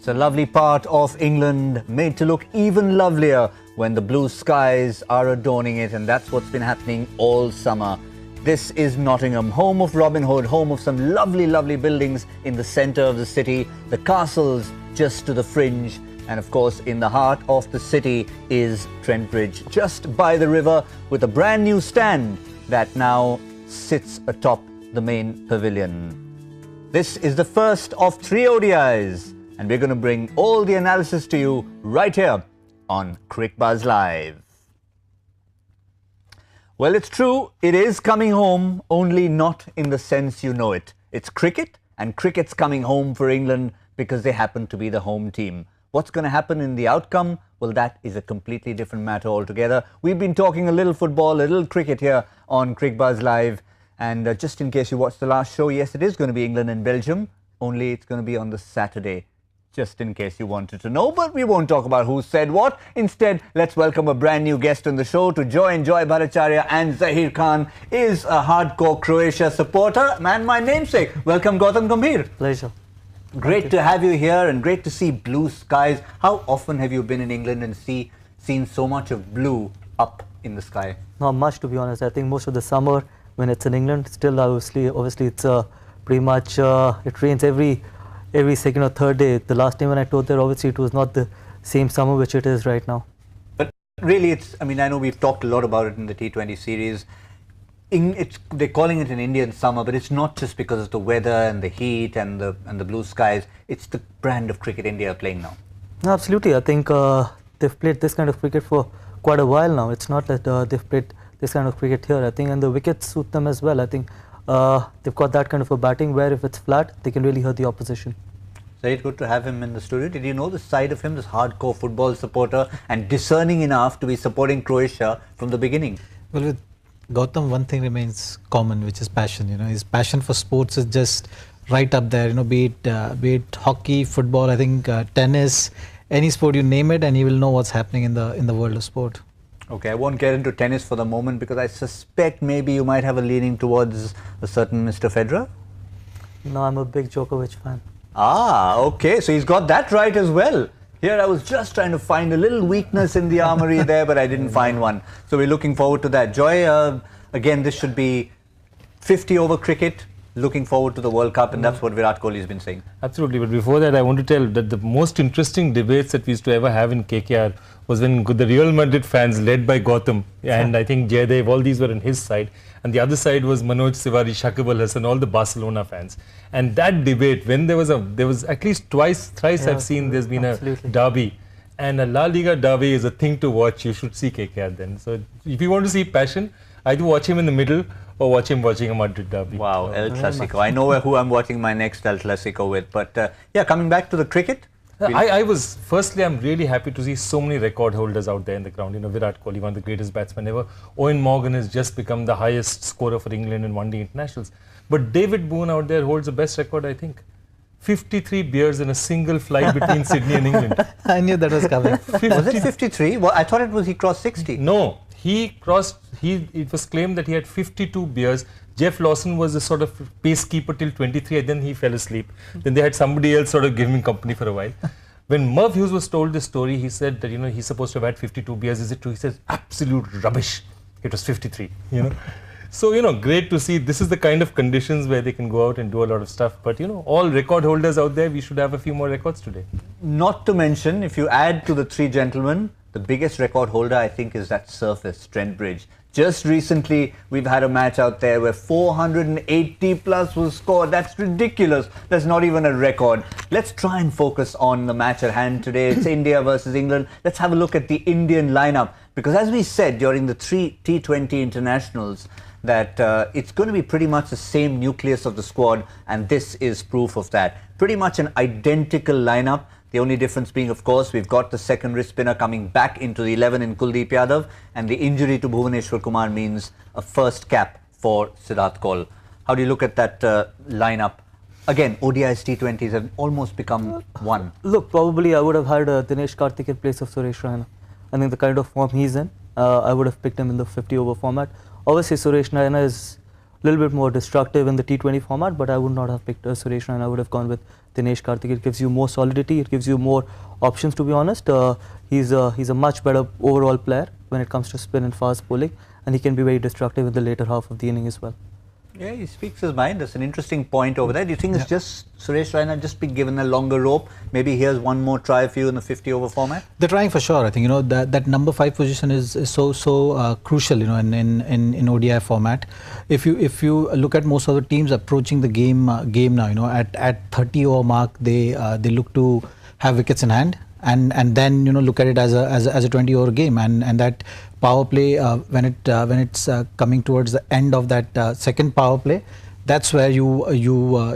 It's a lovely part of England, made to look even lovelier when the blue skies are adorning it, and that's what's been happening all summer. This is Nottingham, home of Robin Hood, home of some lovely, lovely buildings in the centre of the city, the castles just to the fringe, and of course in the heart of the city is Trent Bridge, just by the river, with a brand new stand that now sits atop the main pavilion. This is the first of 3 ODIs, and we're going to bring all the analysis to you right here on Crick Buzz Live. Well, it's true, it is coming home, only not in the sense you know it. It's cricket, and cricket's coming home for England because they happen to be the home team. What's going to happen in the outcome? Well, that is a completely different matter altogether. We've been talking a little football, a little cricket here on Crick Buzz Live. And just in case you watched the last show, yes, it is going to be England and Belgium, only it's going to be on the Saturday, just in case you wanted to know. But we won't talk about who said what. Instead, let's welcome a brand new guest on the show to join Joy Bhattacharya and Zahir Khan is a hardcore Croatia supporter and my namesake. Welcome, Gautam Gambhir. Pleasure. Great to have you here and great to see blue skies. How often have you been in England and seen so much of blue up in the sky? Not much, to be honest. I think most of the summer, when it's in England, still obviously it's pretty much it rains every second or third day. The last time when I toured there, obviously it was not the same summer which it is right now. But really, I know we've talked a lot about it in the T20 series. They're calling it an Indian summer, but it's not just because of the weather and the heat and the blue skies. It's the brand of cricket India are playing now. No, absolutely. I think they've played this kind of cricket for quite a while now. It's not that they've played this kind of cricket here, I think, and the wickets suit them as well. I think they've got that kind of a batting where if it's flat, they can really hurt the opposition. So it's good to have him in the studio. Did you know the side of him, this hardcore football supporter and discerning enough to be supporting Croatia from the beginning? Well, with Gautam, one thing remains common, which is passion. You know, his passion for sports is just right up there. You know, be it hockey, football, I think tennis, any sport you name it, and he will know what's happening in the world of sport. Okay, I won't get into tennis for the moment because I suspect maybe you might have a leaning towards a certain Mr. Federer. No, I'm a big Djokovic fan. Ah, okay, so he's got that right as well. Here I was just trying to find a little weakness in the armory there, but I didn't find one. So we're looking forward to that. Joy, again, this should be 50 over cricket. Looking forward to the World Cup, and that's what Virat Kohli has been saying. Absolutely, but before that I want to tell that the most interesting debates that we used to ever have in KKR was when the Real Madrid fans led by Gautam and I think Jaydev, all these were on his side, and the other side was Manoj Tiwari, Shakib Al Hasan, all the Barcelona fans. And that debate, when there was at least thrice I've seen there's been a derby, and a La Liga derby is a thing to watch. You should see KKR then. So if you want to see passion, either watch him in the middle or watch him watching a Madrid derby. Wow, El Clasico. I know who I'm watching my next El Clasico with. But yeah, coming back to the cricket. Firstly, I'm really happy to see so many record holders out there in the ground. You know, Virat Kohli, one of the greatest batsmen ever. Eoin Morgan has just become the highest scorer for England in one-day internationals. But David Boon out there holds the best record, I think. 53 beers in a single flight between Sydney and England. I knew that was coming. Was it 53? Well, I thought he crossed 60. No. It was claimed that he had 52 beers. Jeff Lawson was a sort of pacekeeper till 23 and then he fell asleep. Then they had somebody else sort of give him company for a while. When Merv Hughes was told this story, he said that, you know, he's supposed to have had 52 beers. Is it true? He says, absolute rubbish. It was 53, you know. So, you know, great to see. This is the kind of conditions where they can go out and do a lot of stuff. But, you know, all record holders out there, we should have a few more records today. Not to mention, if you add to the 3 gentlemen, the biggest record holder, I think, is that surface, Trent Bridge. Just recently, we've had a match out there where 480 plus was scored. That's ridiculous. That's not even a record. Let's try and focus on the match at hand today. It's India versus England. Let's have a look at the Indian lineup. Because as we said during the 3 T20 internationals, that it's going to be pretty much the same nucleus of the squad, and this is proof of that. Pretty much an identical lineup. The only difference being, of course, we've got the secondary spinner coming back into the 11 in Kuldeep Yadav, and the injury to Bhuvneshwar Kumar means a first cap for Siddharth Kaul. How do you look at that lineup? Again, ODIs, T20s have almost become one. Look, probably I would have had Dinesh Karthik in place of Suresh Raina. I think the kind of form he's in, I would have picked him in the 50 over format. Obviously, Suresh Raina is little bit more destructive in the T20 format, but I would not have picked Suresh Raina. I would have gone with Dinesh Karthik. It gives you more solidity, it gives you more options, to be honest. He's a much better overall player when it comes to spin and fast bowling, and he can be very destructive in the later half of the inning as well. Yeah, he speaks his mind. That's an interesting point over there. Do you think it's just Suresh Raina just be given a longer rope? Maybe here's one more try for you in the 50-over format? They're trying for sure. I think, you know, that number 5 position is so crucial, you know, in ODI format. If you look at most of the teams approaching the game now, you know, at 30-over mark, they look to have wickets in hand, and then, you know, look at it as a 20-over game, and that power play, when it's coming towards the end of that second power play, that's where you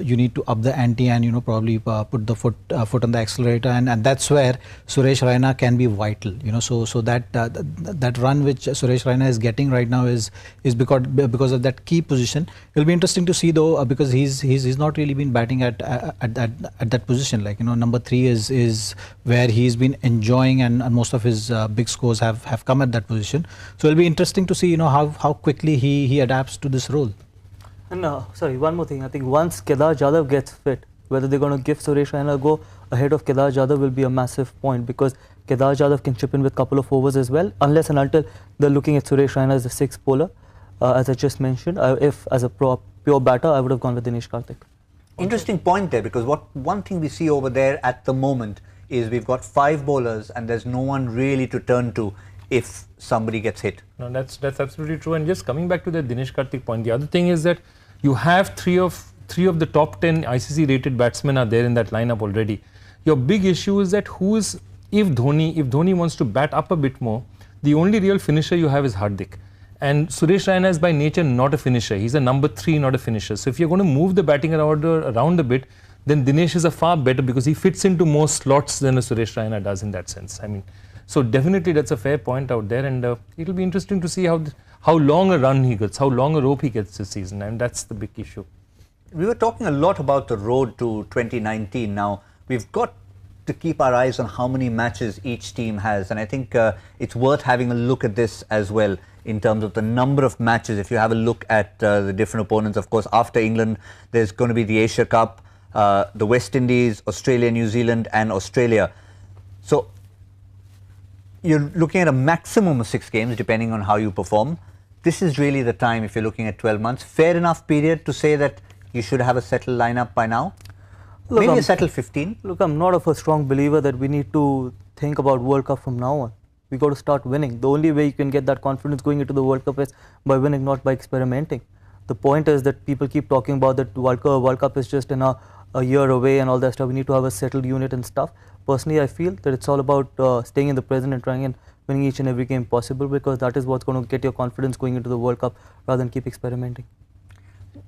need to up the ante and, you know, probably put the foot on the accelerator, and that's where Suresh Raina can be vital, you know. So that run which Suresh Raina is getting right now is because of that key position. It'll be interesting to see though, because he's not really been batting at that position. Like, you know, number 3 is where he's been enjoying, and most of his big scores have come at that position. So it'll be interesting to see, you know, how quickly he adapts to this role. And sorry, one more thing. I think once Kedar Jadhav gets fit, whether they're going to give Suresh Raina a go ahead of Kedar Jadhav will be a massive point, because Kedar Jadhav can chip in with a couple of overs as well, unless and until they're looking at Suresh Raina as a 6th bowler. As I just mentioned, if as a pure batter, I would have gone with Dinesh Karthik. Interesting point there, because one thing we see over there at the moment is we've got 5 bowlers and there's no one really to turn to if somebody gets hit. No, that's absolutely true. And just coming back to the Dinesh Karthik point, the other thing is that you have three of the top 10 ICC rated batsmen are there in that lineup already. Your big issue is that if Dhoni wants to bat up a bit more, the only real finisher you have is Hardik. And Suresh Raina is by nature not a finisher. He's a number 3, not a finisher. So if you're going to move the batting order around a bit, then Dinesh is a far better, because he fits into more slots than a Suresh Raina does in that sense. I mean, so definitely that's a fair point out there, and it'll be interesting to see how long a run he gets, how long a rope he gets this season, and that's the big issue. We were talking a lot about the road to 2019. Now, we've got to keep our eyes on how many matches each team has, and I think it's worth having a look at this as well in terms of the number of matches. If you have a look at the different opponents, of course, after England, there's going to be the Asia Cup, the West Indies, Australia, New Zealand and Australia. So you're looking at a maximum of 6 games depending on how you perform. This is really the time, if you're looking at 12 months, fair enough period to say that you should have a settled lineup by now? Look, maybe a settled 15? Look, I'm not a strong believer that we need to think about World Cup from now on. We got to start winning. The only way you can get that confidence going into the World Cup is by winning, not by experimenting. The point is that people keep talking about that World Cup is just in a year away and all that stuff. We need to have a settled unit and stuff. Personally, I feel that it's all about staying in the present and trying and winning each and every game possible, because that is what's going to get your confidence going into the World Cup rather than keep experimenting.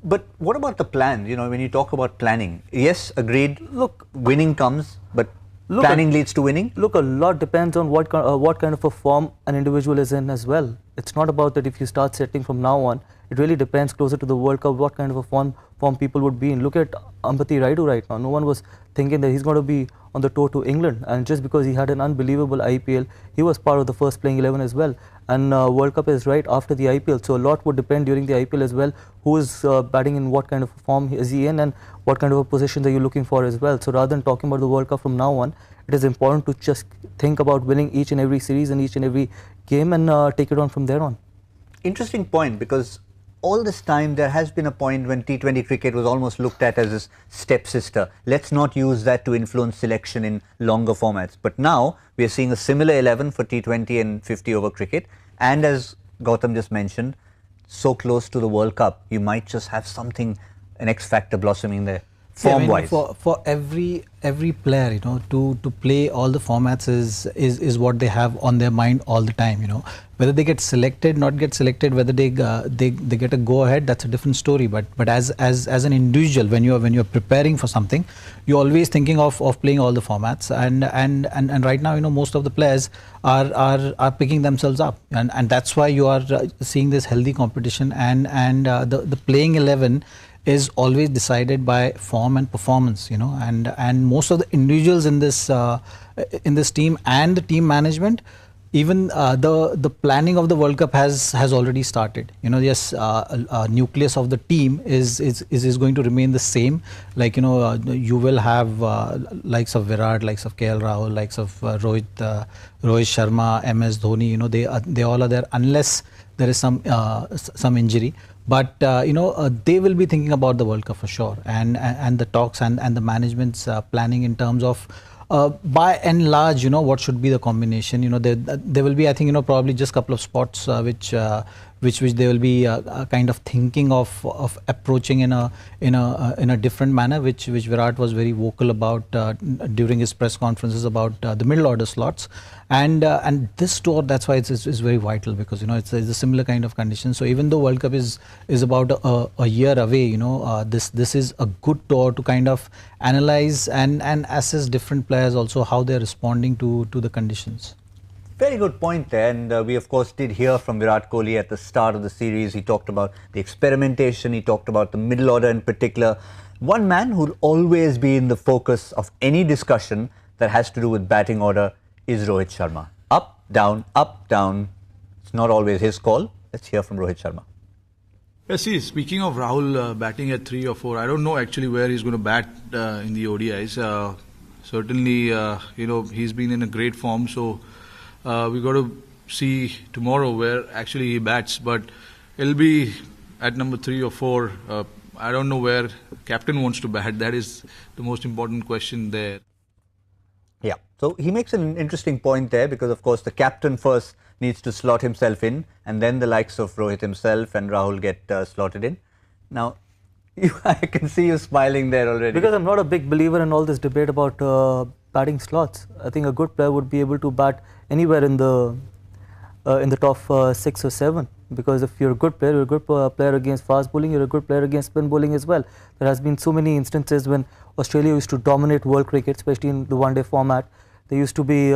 But what about the plan? You know, when you talk about planning, yes, agreed. Look, winning comes, but planning leads to winning. Look, a lot depends on what kind of a form an individual is in as well. It's not about that if you start setting from now on. It really depends closer to the World Cup what kind of a form people would be in. Look at Ambati Raidu right now. No one was thinking that he's going to be on the tour to England, and just because he had an unbelievable IPL, he was part of the first playing 11 as well. And World Cup is right after the IPL, so a lot would depend during the IPL as well. Who is batting in what kind of form is he in, and what kind of a position are you looking for as well. So rather than talking about the World Cup from now on, it is important to just think about winning each and every series and each and every game, and take it on from there on. Interesting point, because all this time there has been a point when T20 cricket was almost looked at as his stepsister. Let's not use that to influence selection in longer formats. But now we are seeing a similar 11 for T20 and 50 over cricket. And as Gautam just mentioned, so close to the World Cup, you might just have something, an X factor blossoming there. Form-wise, for every player, you know, to play all the formats is what they have on their mind all the time. You know, whether they get selected, not get selected, whether they get a go ahead, that's a different story. But as an individual, when you're preparing for something, you're always thinking of playing all the formats. And right now, you know, most of the players are picking themselves up, and that's why you are seeing this healthy competition, and the playing 11 is always decided by form and performance, you know, and most of the individuals in this team and the team management even the planning of the World Cup has already started. You know, yes, nucleus of the team is going to remain the same. Like, you know, you will have likes of Virat, likes of KL Rahul, likes of Rohit Sharma, MS Dhoni. You know, they all are there unless there is some injury. But you know, they will be thinking about the World Cup for sure, and the talks and the management's planning in terms of by and large, you know, what should be the combination. You know, there will be, I think, you know, probably just a couple of spots which they will be kind of thinking of approaching in a different manner, which Virat was very vocal about during his press conferences about the middle order slots. And this tour, that's why it's very vital, because, you know, it's a similar kind of condition. So even though World Cup is about a year away, you know, this is a good tour to kind of analyze and assess different players, also how they're responding to the conditions. Very good point there, and we of course did hear from Virat Kohli at the start of the series. He talked about the experimentation, he talked about the middle order in particular. One man who'll always be in the focus of any discussion that has to do with batting order is Rohit Sharma. Up, down, up, down. It's not always his call. Let's hear from Rohit Sharma. Yeah, see, speaking of Rahul batting at 3 or 4, I don't know actually where he's going to bat in the ODIs. Certainly, you know, he's been in a great form, so we got to see tomorrow where actually he bats, but it'll be at number 3 or 4. I don't know where captain wants to bat. That is the most important question there. Yeah, so he makes an interesting point there, because of course the captain first needs to slot himself in, and then the likes of Rohit himself and Rahul get slotted in. Now, I can see you smiling there already. Because I'm not a big believer in all this debate about batting slots. I think a good player would be able to bat anywhere in the top 6 or 7. Because if you're a good player, you're a good player against fast bowling, you're a good player against spin bowling as well. There has been so many instances when Australia used to dominate world cricket, especially in the one-day format. There used to be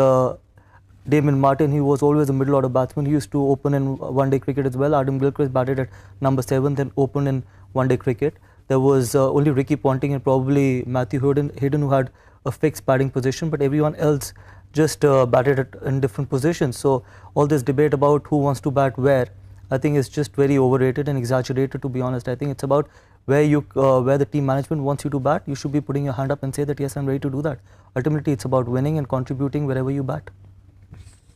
Damon Martin, he was always a middle order batsman. He used to open in one-day cricket as well. Adam Gilchrist batted at number 7, then opened in one-day cricket. There was only Ricky Ponting and probably Matthew Hayden who had a fixed batting position, but everyone else just batted in different positions. So all this debate about who wants to bat where, I think is just very overrated and exaggerated, to be honest. I think it's about where the team management wants you to bat. You should be putting your hand up and say that yes, I'm ready to do that. Ultimately, it's about winning and contributing wherever you bat.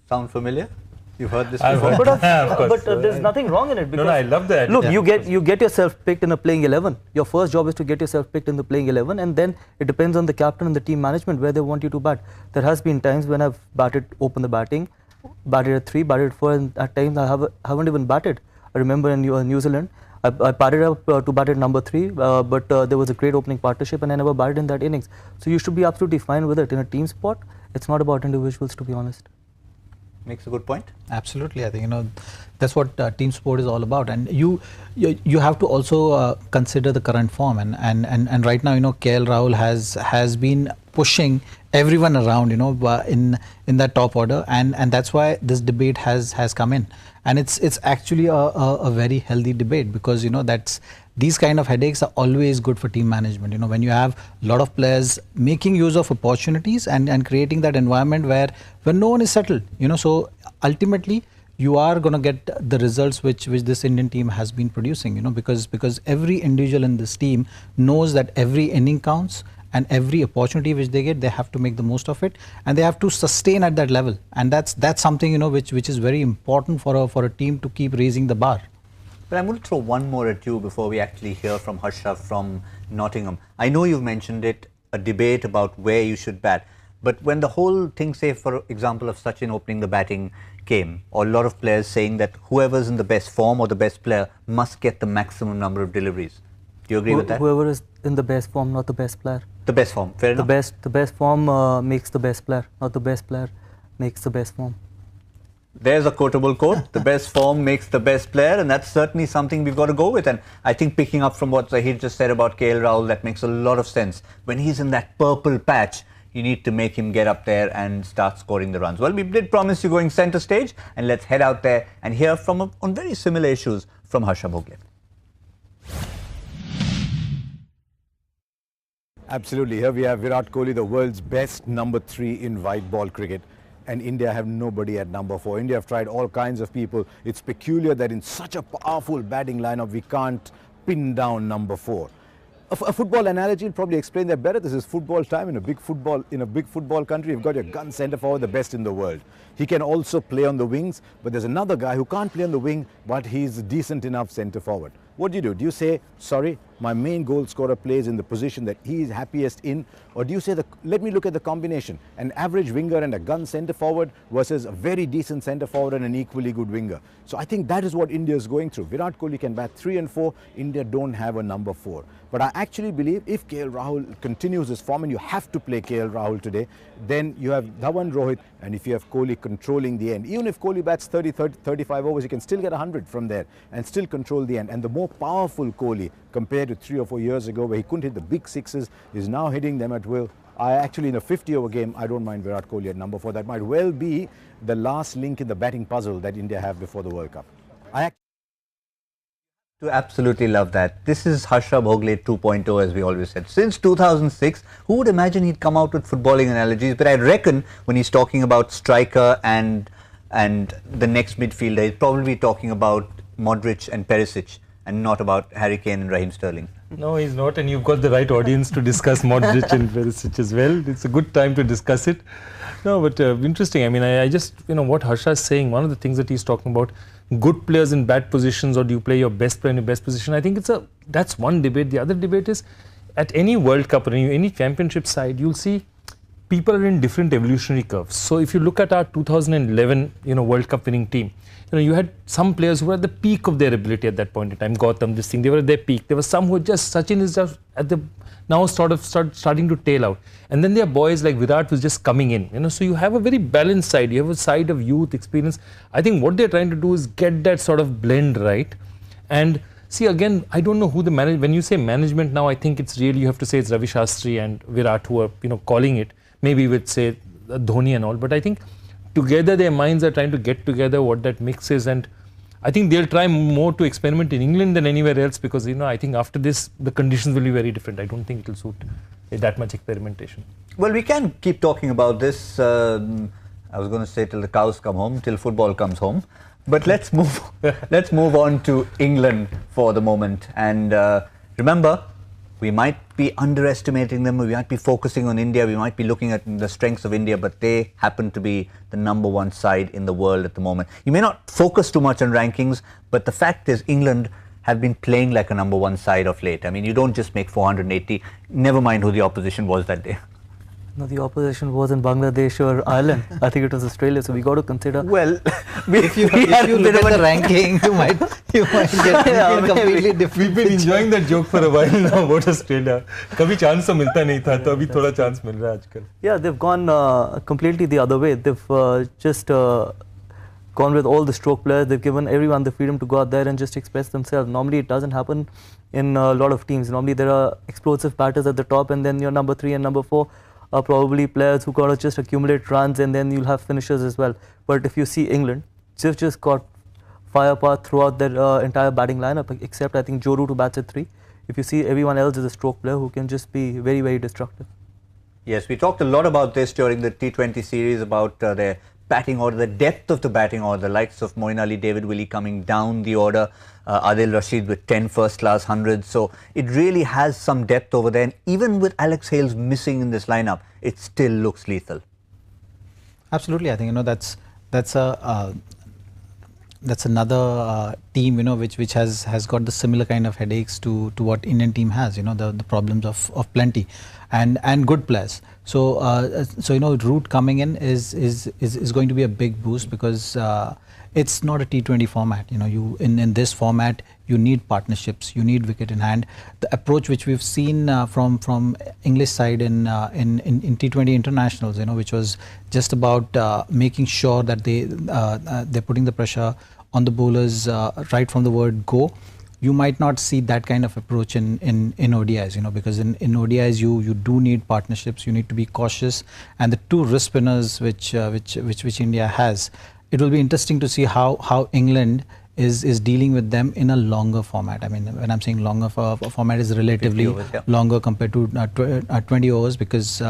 Sound familiar? You've heard this before? But there's nothing wrong in it. Because no, I love that. Look, you get yourself picked in a playing 11. Your first job is to get yourself picked in the playing 11, and then it depends on the captain and the team management where they want you to bat. There has been times when I've opened the batting, batted at 3, batted at 4, and at times I haven't even batted. I remember in New Zealand, I batted up to bat at number 3, but there was a great opening partnership and I never batted in that innings. So you should be absolutely fine with it. In a team sport, it's not about individuals, to be honest. Makes a good point. Absolutely, I think, you know, that's what team sport is all about, and you have to also consider the current form, and right now, you know, KL Rahul has been pushing everyone around, you know, in that top order, and that's why this debate has come in, and it's actually a very healthy debate, because, you know, these kind of headaches are always good for team management. You know, when you have a lot of players making use of opportunities and creating that environment where no one is settled, you know, so ultimately you are going to get the results which this Indian team has been producing, you know, because every individual in this team knows that every inning counts, and every opportunity which they get, they have to make the most of it, and they have to sustain at that level, and that's something, you know, which is very important for a team to keep raising the bar. But I'm going to throw one more at you before we actually hear from Harsha from Nottingham. I know you've mentioned it, a debate about where you should bat, but when the whole thing, say for example of Sachin opening the batting came, or a lot of players saying that whoever's in the best form or the best player must get the maximum number of deliveries. Do you agree with that? Whoever is in the best form, not the best player. The best form, fair enough. The best form makes the best player, not the best player makes the best form. There's a quotable quote, the best form makes the best player, and that's certainly something we've got to go with. And I think picking up from what Zahir just said about KL Rahul, that makes a lot of sense. When he's in that purple patch, you need to make him get up there and start scoring the runs. Well, we did promise you going centre stage, and let's head out there and hear from on very similar issues from Harsha Bhogle. Absolutely. Here we have Virat Kohli, the world's best number 3 in white ball cricket. and India have nobody at number 4. India have tried all kinds of people. It's peculiar that in such a powerful batting lineup, we can't pin down number 4. A football analogy will probably explain that better. This is football time in a big football country. You've got your gun centre forward, the best in the world. He can also play on the wings, but there's another guy who can't play on the wing, but he's decent enough centre forward. What do? Do you say, sorry, my main goal scorer plays in the position that he is happiest in? Or do you say, let me look at the combination, an average winger and a gun centre forward versus a very decent centre forward and an equally good winger? So I think that is what India is going through. Virat Kohli can bat 3 and 4. India don't have a number 4. But I actually believe if KL Rahul continues his form, and you have to play KL Rahul today, then you have Dhawan, Rohit, and if you have Kohli controlling the end, even if Kohli bats 30, 35 overs, he can still get 100 from there and still control the end. And the more powerful Kohli, compared to 3 or 4 years ago where he couldn't hit the big sixes, is now hitting them at will. I actually, in a 50-over game, I don't mind Virat Kohli at number 4. That might well be the last link in the batting puzzle that India have before the World Cup. To absolutely love that. This is Harsha Bhogle 2.0, as we always said. Since 2006, who would imagine he'd come out with footballing analogies? But I reckon when he's talking about striker and the next midfielder, he's probably talking about Modric and Perisic and not about Harry Kane and Raheem Sterling. No, he's not, and you've got the right audience to discuss Modric and Perisic as well. It's a good time to discuss it. No, but interesting. I mean, I just, what Harsha is saying, one of the things that he's talking about, good players in bad positions, or do you play your best player in your best position? I think that's one debate. The other debate is, at any World Cup or any championship side, you'll see people are in different evolutionary curves. So if you look at our 2011, World Cup winning team, you had some players who were at the peak of their ability at that point in time. Gautam, this thing, they were at their peak. There were some who just, Sachin is just at the, now starting to tail out. And then there are boys like Virat who's just coming in. So you have a very balanced side. You have a side of youth, experience. I think what they're trying to do is get that sort of blend right. And see, again, I don't know who the manager, when you say management now, I think it's really, you have to say it's Ravi Shastri and Virat who are, calling it. Maybe with, say, Dhoni and all. But I think together their minds are trying to get together what that mix is, and I think they'll try more to experiment in England than anywhere else, because I think after this the conditions will be very different. I don't think it will suit that much experimentation. Well, we can keep talking about this. I was going to say till the cows come home, till football comes home. But let's move on to England for the moment. And remember, we might be underestimating them, we might be focusing on India, we might be looking at the strengths of India, but they happen to be the #1 side in the world at the moment. You may not focus too much on rankings, but the fact is England have been playing like a #1 side of late. I mean, you don't just make 480, never mind who the opposition was that day. No, the opposition was in Bangladesh or Ireland. I think it was Australia, so we got to consider. Well, if you look at the ranking, you might get completely different. We've been enjoying that joke for a while now about Australia. कभी chance तो मिलता नहीं था, तो अभी थोड़ा chance मिल रहा है आजकल. Yeah, they've gone completely the other way. They've just gone with all the stroke players. They've given everyone the freedom to go out there and just express themselves. Normally, it doesn't happen in a lot of teams. Normally, there are explosive batters at the top, and then your number 3 and number 4 are probably players who got to just accumulate runs, and then you'll have finishers as well. But if you see England, they've just got firepower throughout their entire batting lineup, except I think Joe Root, who bats at 3. If you see, everyone else is a stroke player who can just be very, very destructive. Yes, we talked a lot about this during the T20 series, about their batting order, the depth of the batting order, the likes of Moeen Ali, David Willey coming down the order, Adil, Rashid with 10 first-class hundreds. So it really has some depth over there. And even with Alex Hales missing in this lineup, it still looks lethal. Absolutely, I think that's another team which has got the similar kind of headaches to what Indian team has. The problems of plenty and good players. So Root coming in is going to be a big boost, because it's not a T20 format. In this format you need partnerships, you need wicket in hand. The approach which we've seen from English side in T20 internationals, which was just about making sure that they're putting the pressure on the bowlers right from the word go. You might not see that kind of approach in ODIs, because in ODIs you do need partnerships. You need to be cautious, and the two wrist spinners which India has. It will be interesting to see how England is dealing with them in a longer format. I mean, when I'm saying longer, format is relatively overs, yeah. longer compared to 20 overs, because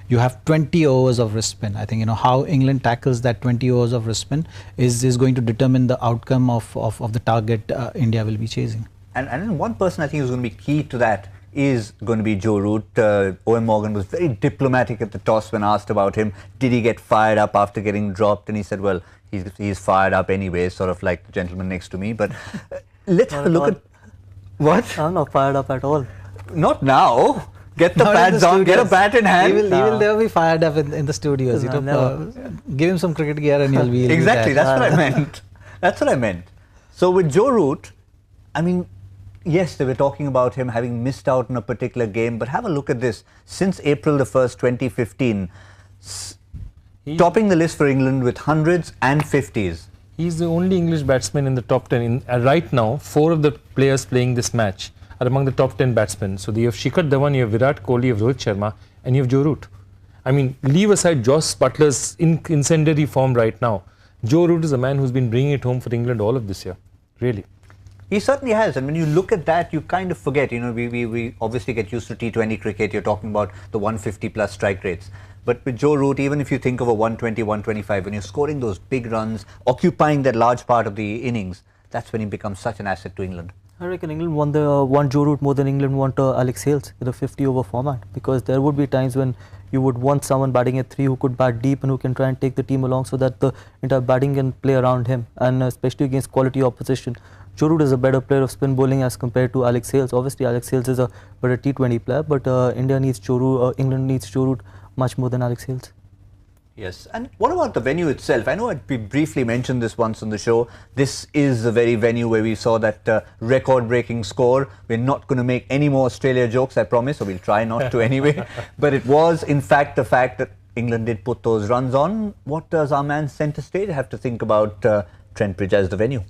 you have 20 overs of wrist spin. I think, you know, how England tackles that 20 overs of wrist spin is going to determine the outcome of the target India will be chasing. And one person I think who's going to be key to that is going to be Joe Root. Eoin Morgan was very diplomatic at the toss when asked about him. Did he get fired up after getting dropped? And he said, well, he's fired up anyway, sort of like the gentleman next to me. But let's have a look at... What? I'm not fired up at all. Not now. Get the Not pads on, get a bat in hand. He will never be fired up in the studios. You know, give him some cricket gear and he'll be... Exactly, that's what I meant. That's what I meant. So with Joe Root, I mean, yes, they were talking about him having missed out on a particular game, but have a look at this. Since April the 1st, 2015, topping the list for England with hundreds and 50s. He's the only English batsman in the top 10. Right now, 4 of the players playing this match are among the top 10 batsmen. So you have Shikhar Dhawan, you have Virat Kohli, you have Rohit Sharma, and you have Joe Root. I mean, leave aside Josh Buttler's incendiary form right now. Joe Root is a man who's been bringing it home for England all of this year. Really. He certainly has, and when you look at that, you kind of forget, you know, we obviously get used to T20 cricket, you're talking about the 150 plus strike rates. But with Joe Root, even if you think of a 120, 125, when you're scoring those big runs, occupying that large part of the innings, that's when he becomes such an asset to England. I reckon England won Joe Root more than England want Alex Hales in a 50 over format, because there would be times when you would want someone batting at 3 who could bat deep and who can try and take the team along so that the entire batting can play around him, and especially against quality opposition. Joe Root is a better player of spin bowling as compared to Alex Hales. Obviously, Alex Hales is a better T20 player, but England needs Joe Root much more than Alex Hales. Yes, and what about the venue itself? I know we briefly mentioned this once on the show. This is the very venue where we saw that record-breaking score. We're not going to make any more Australia jokes, I promise, or we'll try not to anyway. But it was, in fact, the fact that England did put those runs on. What does our man centre stage have to think about Trent Bridge as the venue?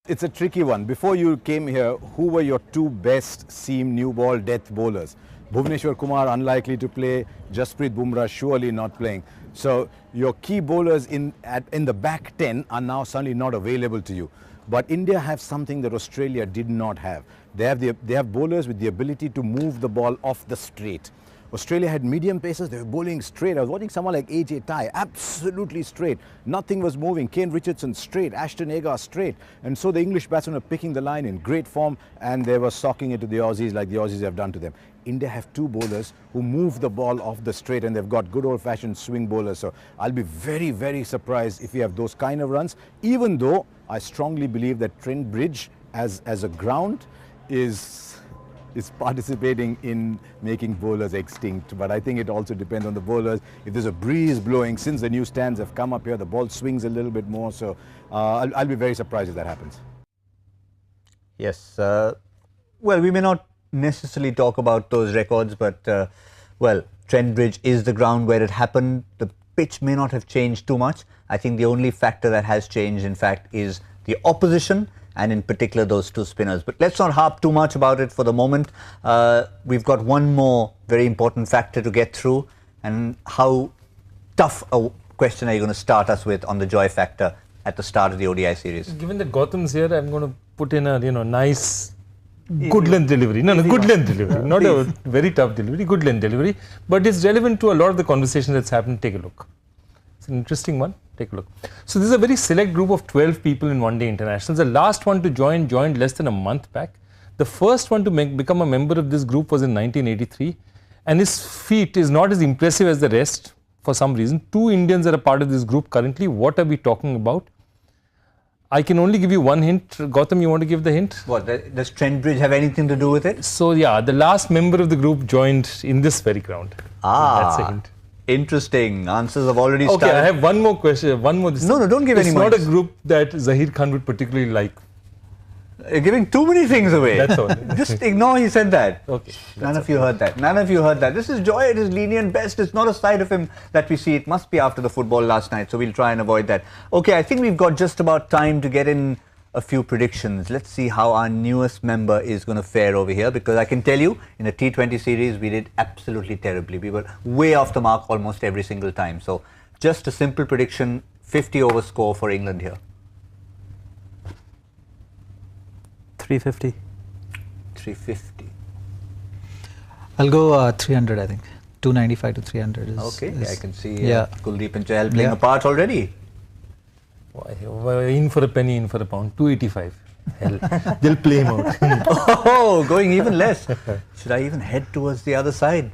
It's a tricky one. Before you came here, who were your 2 best seam new ball death bowlers? Bhuvneshwar Kumar unlikely to play, Jasprit Bumrah surely not playing. So your key bowlers in the back 10 are now suddenly not available to you. But India have something that Australia did not have. They have bowlers with the ability to move the ball off the straight. Australia had medium paces, they were bowling straight. I was watching someone like AJ Tye, absolutely straight. Nothing was moving. Kane Richardson straight, Ashton Agar straight. And so the English batsmen were picking the line in great form, and they were socking it to the Aussies like the Aussies have done to them. India have 2 bowlers who move the ball off the straight, and they've got good old-fashioned swing bowlers. So I'll be very, very surprised if we have those kind of runs, even though I strongly believe that Trent Bridge as a ground is participating in making bowlers extinct. But I think it also depends on the bowlers. If there's a breeze blowing, since the new stands have come up here, the ball swings a little bit more. So I'll be very surprised if that happens. Yes. Well, we may not necessarily talk about those records, but well, Trent Bridge is the ground where it happened. The pitch may not have changed too much. I think the only factor that has changed, in fact, is the opposition, and in particular those 2 spinners. But let's not harp too much about it for the moment. We've got one more very important factor to get through, and how tough a question are you going to start us with on the joy factor at the start of the ODI series? Given that Gautam's here, I'm going to put in a nice good length delivery. No, good length delivery. Not a very tough delivery, good length delivery. But it's relevant to a lot of the conversation that's happened. Take a look. It's an interesting one. Take a look. So this is a very select group of 12 people in one-day internationals. The last one to joined less than a month back. The first one to become a member of this group was in 1983. And his feat is not as impressive as the rest for some reason. 2 Indians are a part of this group currently. What are we talking about? I can only give you one hint. Gautam, you want to give the hint? What, does Trent Bridge have anything to do with it? So yeah, the last member of the group joined in this very ground. That's a hint. Interesting. Answers have already started. Okay, I have one more question. No, don't give any more. It's not a group that Zahir Khan would particularly like. You're giving too many things away. That's all. Just ignore he said that. Okay. None of you heard that. None of you heard that. This is joy at his lenient best. It's not a side of him that we see. It must be after the football last night. So we'll try and avoid that. Okay, I think we've got just about time to get in a few predictions. Let's see how our newest member is going to fare over here, because I can tell you in the T20 series we did absolutely terribly. We were way off the mark almost every single time. So just a simple prediction 50 over score for England here. 350. 350. I'll go 300, I think. 295 to 300 is... Okay, is, I can see yeah. Kuldeep and Chahal playing a part already. In for a penny, in for a pound. 285. Hell, they'll play him out. Oh, going even less. Should I even head towards the other side?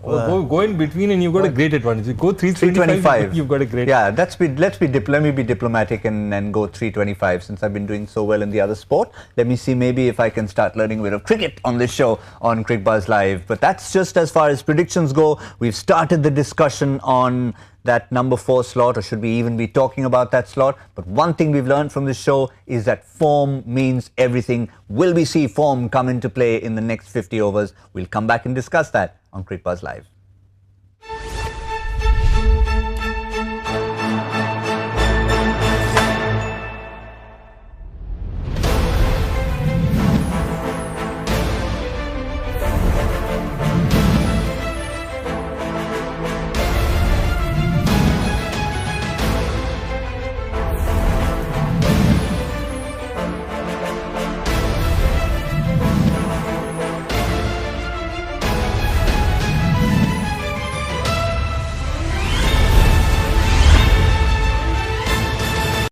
Go in between and you've got a great advantage. You go 325, you've got a great... Yeah, let me be diplomatic and go 325 since I've been doing so well in the other sport. Let me see maybe if I can start learning a bit of cricket on this show on Cricket Buzz Live. But that's just as far as predictions go. We've started the discussion on that number 4 slot, or should we even be talking about that slot? But one thing we've learned from this show is that form means everything. Will we see form come into play in the next 50 overs? We'll come back and discuss that on Cricket Buzz Live.